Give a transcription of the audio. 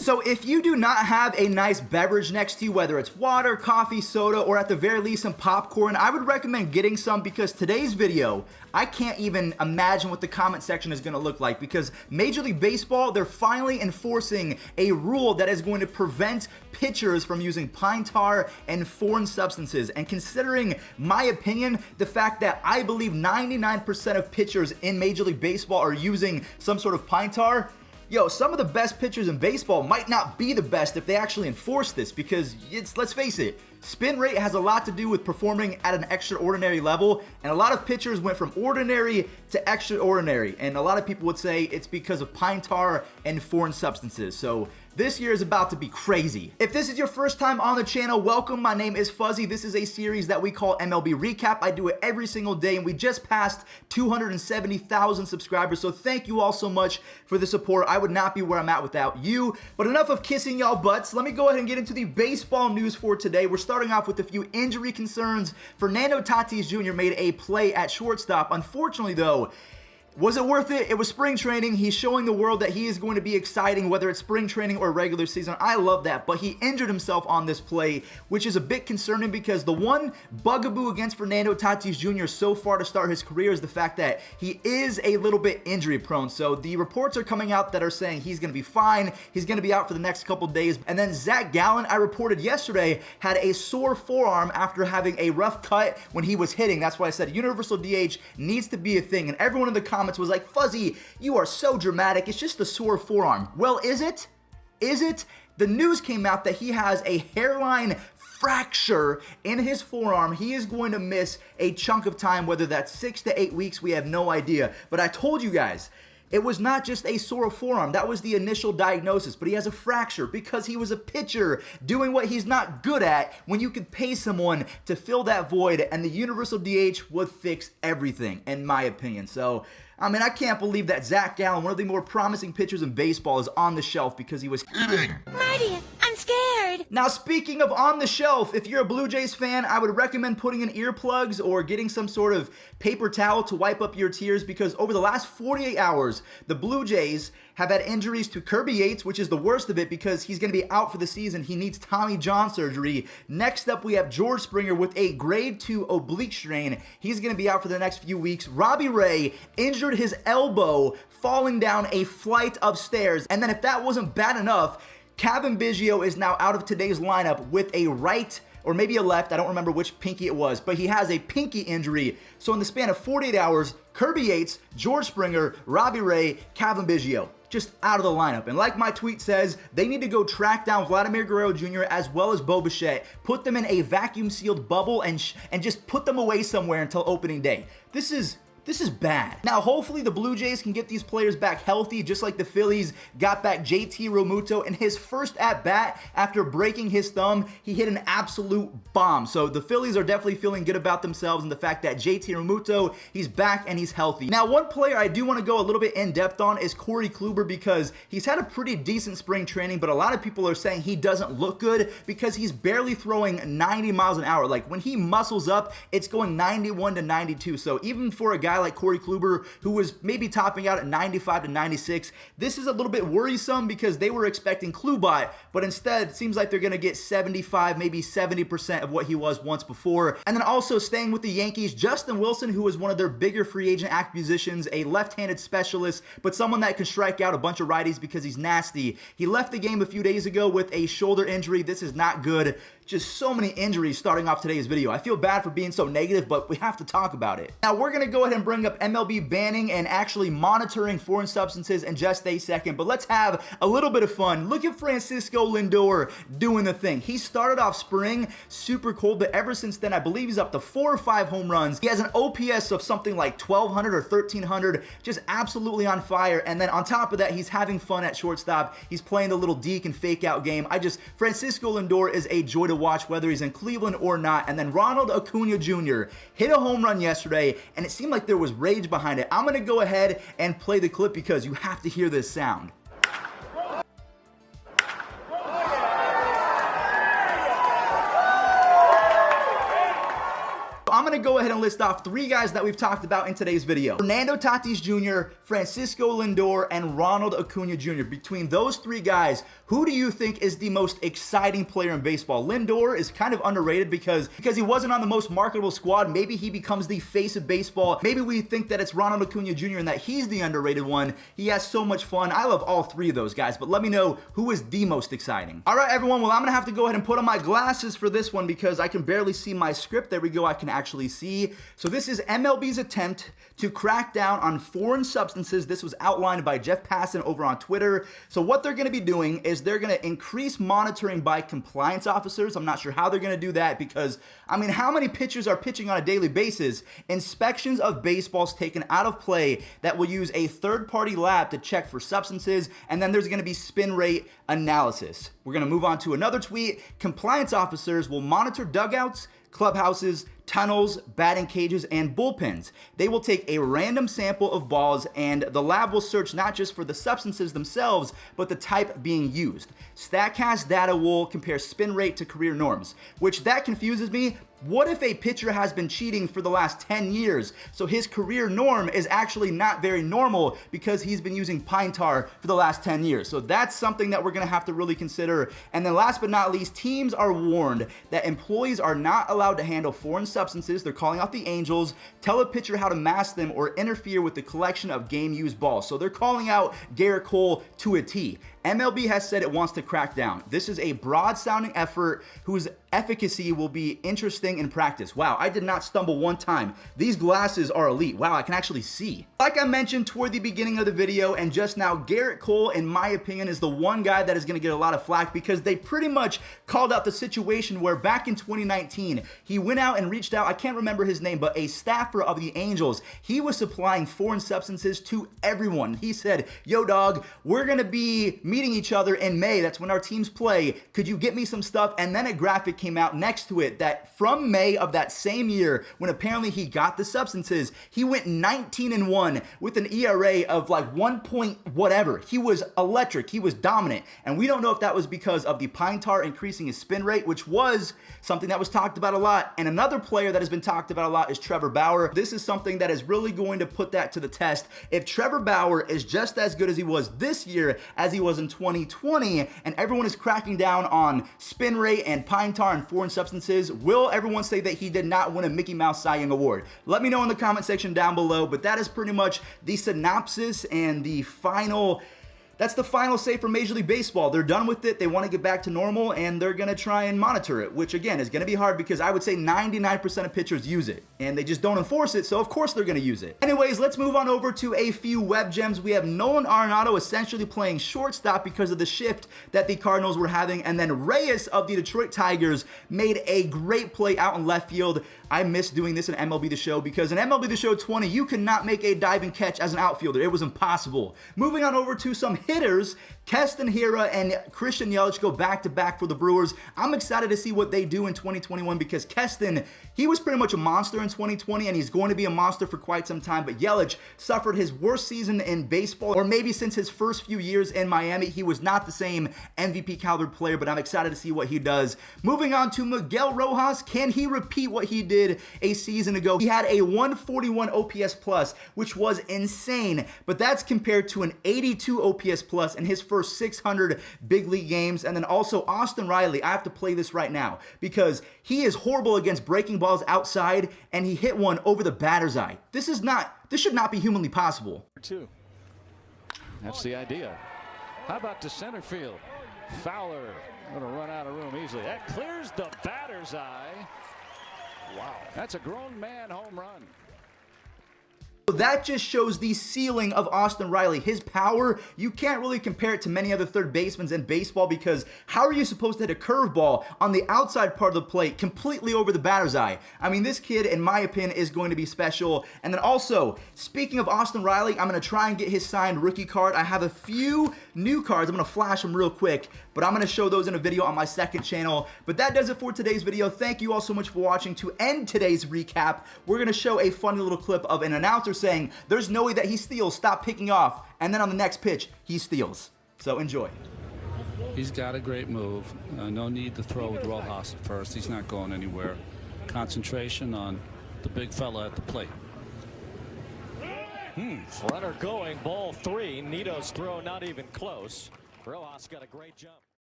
So if you do not have a nice beverage next to you, whether it's water, coffee, soda, or at the very least some popcorn, I would recommend getting some, because today's video, I can't even imagine what the comment section is going to look like, because Major League Baseball, they're finally enforcing a rule that is going to prevent pitchers from using pine tar and foreign substances. And considering my opinion, the fact that I believe 99% of pitchers in Major League Baseball are using some sort of pine tar, yo, some of the best pitchers in baseball might not be the best if they actually enforce this, because let's face it, spin rate has a lot to do with performing at an extraordinary level, and a lot of pitchers went from ordinary to extraordinary, and a lot of people would say it's because of pine tar and foreign substances. So this year is about to be crazy. If this is your first time on the channel, welcome. My name is Fuzzy. This is a series that we call MLB Recap. I do it every single day, and we just passed 270,000 subscribers, so thank you all so much for the support. I would not be where I'm at without you. But enough of kissing y'all butts. Let me go ahead and get into the baseball news for today. We're starting off with a few injury concerns. Fernando Tatis Jr. made a play at shortstop. Unfortunately, though, was it worth it? It was spring training. He's showing the world that he is going to be exciting, whether it's spring training or regular season. I love that, but he injured himself on this play, which is a bit concerning, because the one bugaboo against Fernando Tatis Jr. so far to start his career is the fact that he is a little bit injury prone. So the reports are coming out that are saying he's going to be fine. He's going to be out for the next couple days. And then Zac Gallen, I reported yesterday, had a sore forearm after having a rough cut when he was hitting. That's why I said universal DH needs to be a thing. And everyone in the comments was like, Fuzzy, you are so dramatic. It's just a sore forearm. Well, is it? Is it? The news came out that he has a hairline fracture in his forearm. He is going to miss a chunk of time, whether that's 6 to 8 weeks. We have no idea. But I told you guys, it was not just a sore forearm. That was the initial diagnosis, but he has a fracture because he was a pitcher doing what he's not good at, when you could pay someone to fill that void, and the universal DH would fix everything, in my opinion. So, I mean, I can't believe that Zac Gallen, one of the more promising pitchers in baseball, is on the shelf because he was hitting. Marty, I'm scared. Now, speaking of on the shelf, if you're a Blue Jays fan, I would recommend putting in earplugs or getting some sort of paper towel to wipe up your tears, because over the last 48 hours, the Blue Jays have had injuries to Kirby Yates, which is the worst of it because he's going to be out for the season. He needs Tommy John surgery. Next up, we have George Springer with a grade 2 oblique strain. He's going to be out for the next few weeks. Robbie Ray injured his elbow falling down a flight of stairs. And then if that wasn't bad enough, Kevin Biggio is now out of today's lineup with a right, or maybe a left, I don't remember which pinky it was, but he has a pinky injury. So in the span of 48 hours, Kirby Yates, George Springer, Robbie Ray, Kevin Biggio, just out of the lineup. And like my tweet says, they need to go track down Vladimir Guerrero Jr. as well as Bo Bichette, put them in a vacuum-sealed bubble, and just put them away somewhere until opening day. This is bad. Now, hopefully the Blue Jays can get these players back healthy, just like the Phillies got back JT Realmuto in his first at-bat after breaking his thumb. He hit an absolute bomb. So the Phillies are definitely feeling good about themselves and the fact that JT Realmuto, he's back and he's healthy. Now, one player I do want to go a little bit in-depth on is Corey Kluber, because he's had a pretty decent spring training, but a lot of people are saying he doesn't look good because he's barely throwing 90 miles an hour. Like, when he muscles up, it's going 91 to 92. So even for a guy like Corey Kluber, who was maybe topping out at 95 to 96, this is a little bit worrisome, because they were expecting Klubot, but instead it seems like they're going to get 75, maybe 70% of what he was once before. And then also staying with the Yankees, Justin Wilson, who was one of their bigger free agent acquisitions, a left-handed specialist, but someone that can strike out a bunch of righties because he's nasty. He left the game a few days ago with a shoulder injury. This is not good. Just so many injuries starting off today's video. I feel bad for being so negative, but we have to talk about it. Now, we're going to go ahead and bring up MLB banning and actually monitoring foreign substances in just a second, but let's have a little bit of fun. Look at Francisco Lindor doing the thing. He started off spring super cold, but ever since then, I believe he's up to 4 or 5 home runs. He has an OPS of something like 1,200 or 1,300, just absolutely on fire. And then on top of that, he's having fun at shortstop. He's playing the little deke and fake out game. Francisco Lindor is a joy to watch, whether he's in Cleveland or not. And then Ronald Acuna Jr. hit a home run yesterday, and it seemed like there was rage behind it. I'm going to go ahead and play the clip because you have to hear this sound. I'm going to go ahead and list off 3 guys that we've talked about in today's video. Fernando Tatis Jr., Francisco Lindor, and Ronald Acuna Jr. Between those 3 guys, who do you think is the most exciting player in baseball? Lindor is kind of underrated because he wasn't on the most marketable squad. Maybe he becomes the face of baseball. Maybe we think that it's Ronald Acuna Jr. and that he's the underrated one. He has so much fun. I love all 3 of those guys, but let me know who is the most exciting. All right, everyone. Well, I'm going to have to go ahead and put on my glasses for this one because I can barely see my script. There we go. I can actually see. So this is MLB's attempt to crack down on foreign substances. This was outlined by Jeff Passan over on Twitter. So what they're going to be doing is they're going to increase monitoring by compliance officers. I'm not sure how they're going to do that because, I mean, how many pitchers are pitching on a daily basis? Inspections of baseballs taken out of play that will use a third-party lab to check for substances, and then there's going to be spin rate analysis. We're going to move on to another tweet. Compliance officers will monitor dugouts, clubhouses, tunnels, batting cages, and bullpens. They will take a random sample of balls, and the lab will search not just for the substances themselves, but the type being used. StatCast data will compare spin rate to career norms, which that confuses me. What if a pitcher has been cheating for the last 10 years, so his career norm is actually not very normal because he's been using pine tar for the last 10 years? So that's something that we're going to have to really consider. And then last but not least, teams are warned that employees are not allowed to handle foreign substances. They're calling out the Angels, tell a pitcher how to mask them, or interfere with the collection of game-used balls. So they're calling out Gerrit Cole to a T. MLB has said it wants to crack down. This is a broad-sounding effort whose efficacy will be interesting in practice. Wow, I did not stumble one time. These glasses are elite. Wow, I can actually see. Like I mentioned toward the beginning of the video and just now, Gerrit Cole, in my opinion, is the one guy that is going to get a lot of flack because they pretty much called out the situation where back in 2019, he went out and reached out, I can't remember his name, but a staffer of the Angels, he was supplying foreign substances to everyone. He said, yo dog, we're going to be meeting each other in May. That's when our teams play. Could you get me some stuff? And then a graphic came out next to it that from May of that same year, when apparently he got the substances, he went 19-1 with an ERA of like 1 point whatever. He was electric. He was dominant. And we don't know if that was because of the pine tar increasing his spin rate, which was something that was talked about a lot. And another player that has been talked about a lot is Trevor Bauer. This is something that is really going to put that to the test. If Trevor Bauer is just as good as he was this year as he was in 2020, and everyone is cracking down on spin rate and pine tar and foreign substances, will everyone say that he did not win a Mickey Mouse Cy Young Award? Let me know in the comment section down below, but that is pretty much the synopsis and the final... That's the final say for Major League Baseball. They're done with it. They want to get back to normal, and they're going to try and monitor it, which, again, is going to be hard because I would say 99% of pitchers use it, and they just don't enforce it, so of course they're going to use it. Anyways, let's move on over to a few web gems. We have Nolan Arenado essentially playing shortstop because of the shift that the Cardinals were having, and then Reyes of the Detroit Tigers made a great play out in left field. I miss doing this in MLB The Show because in MLB The Show 20, you could not make a diving catch as an outfielder. It was impossible. Moving on over to some hitters, Keston Hiura and Christian Yelich go back-to-back for the Brewers. I'm excited to see what they do in 2021 because Keston, he was pretty much a monster in 2020, and he's going to be a monster for quite some time, but Yelich suffered his worst season in baseball, or maybe since his first few years in Miami. He was not the same MVP caliber player, but I'm excited to see what he does. Moving on to Miguel Rojas, can he repeat what he did a season ago? He had a 141 OPS plus, which was insane, but that's compared to an 82 OPS plus in his first 600 big league games. And then also Austin Riley, I have to play this right now because he is horrible against breaking balls outside, and he hit one over the batter's eye. This should not be humanly possible. That's the idea. How about to center field? Fowler going to run out of room easily. That clears the batter's eye. Wow. That's a grown man home run. That just shows the ceiling of Austin Riley. His power, you can't really compare it to many other third basemen in baseball because how are you supposed to hit a curveball on the outside part of the plate completely over the batter's eye? I mean, this kid, in my opinion, is going to be special. And then also, speaking of Austin Riley, I'm going to try and get his signed rookie card. I have a few new cards. I'm going to flash them real quick, but I'm going to show those in a video on my second channel. But that does it for today's video. Thank you all so much for watching. To end today's recap, we're going to show a funny little clip of an announcer saying, there's no way that he steals, stop picking off, and then on the next pitch, he steals. So enjoy. He's got a great move. No need to throw with Rojas at first. He's not going anywhere. Concentration on the big fella at the plate. Runner going, ball 3. Nito's throw not even close. Rojas got a great jump.